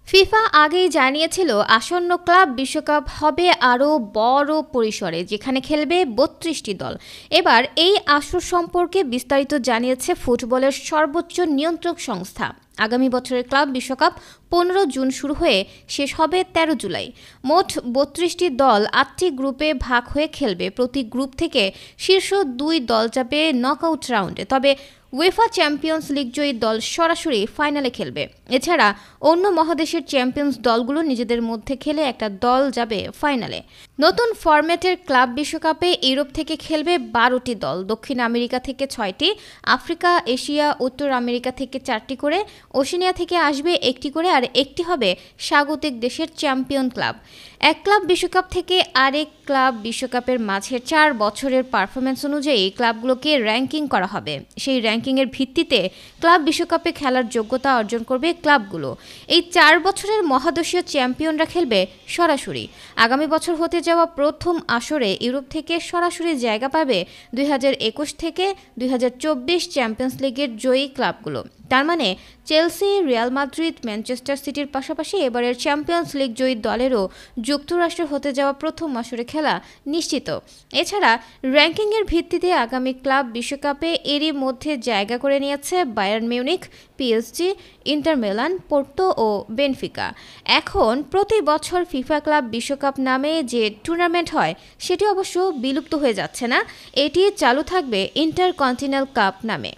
FIFA আগেই জানিয়েছিল আসন্ন ক্লাব বিশ্বকাপ হবে আরও বড় পরিসরে, যেখানে খেলবে ৩২টি দল। এবার এই আসর সম্পর্কে বিস্তারিত জানিয়েছে ফুটবলের সর্বোচ্চ নিয়ন্ত্রক সংস্থা। আগামী বছরের ক্লাব বিশ্বকাপ ১৫ জুন শুরু হয়ে শেষ হবে ১৩ জুলাই। মোট ৩২টি দল ৮টি গ্রুপে ভাগ হয়ে খেলবে। প্রতি গ্রুপ থেকে শীর্ষ ২ দল যাবে নকআউট রাউন্ডে। তবে উয়েফা চ্যাম্পিয়ন্স লিগ জয়ী দল সরাসরি ফাইনালে খেলবে। এছাড়া অন্য মহাদেশের চ্যাম্পিয়ন্স দলগুলো নিজেদের মধ্যে খেলে একটা দল যাবে ফাইনালে। নতুন ফরম্যাটের ক্লাব বিশ্বকাপে ইউরোপ থেকে খেলবে ১২টি দল, দক্ষিণ আমেরিকা থেকে ৬টি, আফ্রিকা, এশিয়া, উত্তর আমেরিকা থেকে ৪টি করে, ওশেনিয়া থেকে আসবে ১টি করে, আর একটি হবে স্বাগতিক দেশের চ্যাম্পিয়ন ক্লাব। এক ক্লাব বিশ্বকাপ থেকে আরেক ক্লাব বিশ্বকাপের মাঝে ৪ বছরের পারফরমেন্স অনুযায়ী ক্লাবগুলোকে র্যাঙ্কিং করা হবে। সেই র্যাঙ্কিংয়ের ভিত্তিতে ক্লাব বিশ্বকাপে খেলার যোগ্যতা অর্জন করবে ক্লাবগুলো। এই ৪ বছরের মহাদেশীয় চ্যাম্পিয়নরা খেলবে সরাসরি। আগামী বছর হতে যাওয়া প্রথম আসরে ইউরোপ থেকে সরাসরি জায়গা পাবে ২০২১ থেকে ২০২৪ চ্যাম্পিয়ন্স লিগের জয়ী ক্লাবগুলো। তার মানে চেলসি, রিয়াল মাদ্রিদ, ম্যানচেস্টার সিটির পাশাপাশি এবারের চ্যাম্পিয়ন্স লিগ জয়ী দলেরও যুক্তরাষ্ট্রে হতে যাওয়া প্রথম আসরে খেলা নিশ্চিত। এছাড়া র্যাঙ্কিংয়ের ভিত্তিতে আগামী ক্লাব বিশ্বকাপে এরই মধ্যে জায়গা করে নিয়েছে Bayern Munich, PSG, Inter Milan, Porto ও বেনফিকা। এখন প্রতি বছর ফিফা ক্লাব বিশ্বকাপ নামে যে টুর্নামেন্ট হয় সেটি অবশ্য বিলুপ্ত হয়ে যাচ্ছে না, এটি চালু থাকবে ইন্টারকন্টিনেন্টাল কাপ নামে।